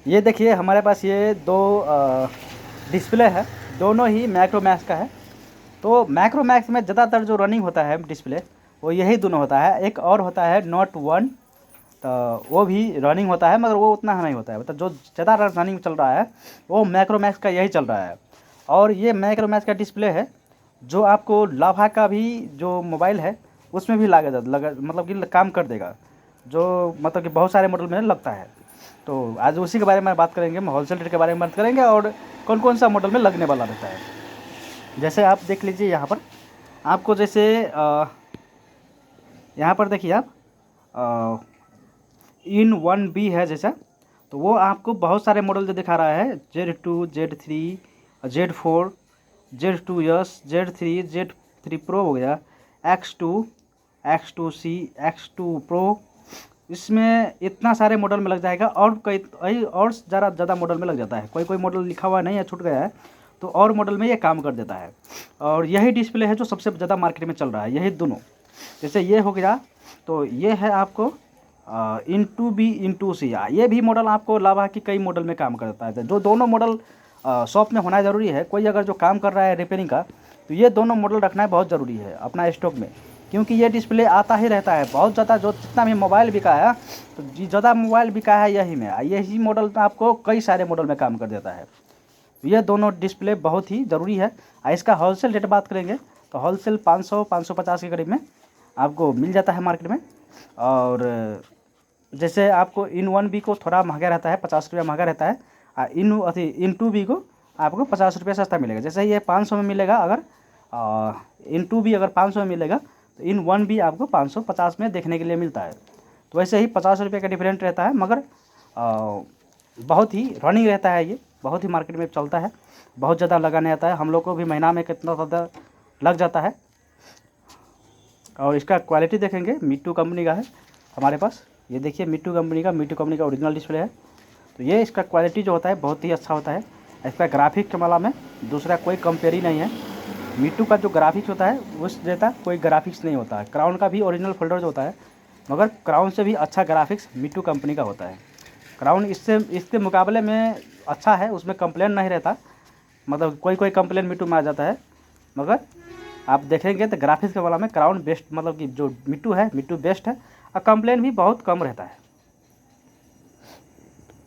ये देखिए हमारे पास ये दो डिस्प्ले है, दोनों ही मैक्रोमैक्स का है। तो मैक्रोमैक्स में ज़्यादातर जो रनिंग होता है डिस्प्ले वो यही दोनों होता है। एक और होता है नोट 1, तो वो भी रनिंग होता है मगर वो उतना नहीं होता है। मतलब जो ज़्यादा रनिंग चल रहा है वो मैक्रोमैक्स का यही चल रहा है। और ये मैक्रोमैक्स का डिस्प्ले है जो आपको लाभा का भी जो मोबाइल है उसमें भी लगा मतलब कि काम कर देगा, जो मतलब कि बहुत सारे मॉडल में लगता है। तो आज उसी के बारे में बात करेंगे, हम होलसेल रेट के बारे में बात करेंगे और कौन कौन सा मॉडल में लगने वाला रहता है। जैसे आप देख लीजिए यहाँ पर, आपको जैसे यहाँ पर देखिए आप इन 1B है जैसा, तो वो आपको बहुत सारे मॉडल जो दिखा रहा है, Z2, Z3, Z4, Z2S, Z3, Z3 Pro हो गया, X2, X2C, X2 Pro। इसमें इतना सारे मॉडल में लग जाएगा और कई और ज़्यादा मॉडल में लग जाता है। कोई कोई मॉडल लिखा हुआ नहीं है, छूट गया है, तो और मॉडल में ये काम कर देता है। और यही डिस्प्ले है जो सबसे ज़्यादा मार्केट में चल रहा है, यही दोनों। जैसे ये हो गया, तो ये है आपको इन 2B ये भी मॉडल आपको लाभा की कई मॉडल में काम करता है। जो दोनों मॉडल शॉप में होना ज़रूरी है। कोई अगर जो काम कर रहा है रिपेयरिंग का, तो ये दोनों मॉडल रखना बहुत ज़रूरी है अपना स्टॉक में, क्योंकि ये डिस्प्ले आता ही रहता है बहुत ज़्यादा। जो जितना भी मोबाइल बिका है, तो ज़्यादा मोबाइल बिका है यही में, यही मॉडल में आपको कई सारे मॉडल में काम कर देता है। ये दोनों डिस्प्ले बहुत ही ज़रूरी है। इसका होलसेल रेट बात करेंगे तो होलसेल 500-550 के करीब में आपको मिल जाता है मार्केट में। और जैसे आपको इन 1B को थोड़ा महंगा रहता है, 50 रुपया महंगा रहता है। इन 2B को आपको 50 रुपया सस्ता मिलेगा। जैसे ये 500 में मिलेगा, अगर इन 2B अगर 500 में मिलेगा तो इन 1B आपको 550 में देखने के लिए मिलता है। तो वैसे ही 50 रुपये का डिफरेंट रहता है, मगर बहुत ही रनिंग रहता है। ये बहुत ही मार्केट में चलता है, बहुत ज़्यादा लगाने आता है। हम लोग को भी महीना में कितना ज़्यादा लग जाता है। और इसका क्वालिटी देखेंगे, मीटू कंपनी का है हमारे पास। ये देखिए मीटू कंपनी का ओरिजिनल डिस्प्ले है। तो ये इसका क्वालिटी जो होता है बहुत ही अच्छा होता है। इसका ग्राफिक्स के मामला में दूसरा कोई कंपेयर ही नहीं है। मीटू का जो ग्राफिक्स होता है उस जैसा कोई ग्राफिक्स नहीं होता है। क्राउन का भी ओरिजिनल फोल्डर जो होता है, मगर क्राउन से भी अच्छा ग्राफिक्स मीटू कंपनी का होता है। क्राउन इसके मुकाबले में अच्छा है, उसमें कंप्लेन नहीं रहता। मतलब कोई कोई कंप्लेन मीटू में आ जाता है, मगर आप देखेंगे तो ग्राफिक्स के मामला में क्राउन बेस्ट, मतलब कि जो मीटू है मीटू बेस्ट है, और कंप्लेन भी बहुत कम रहता है।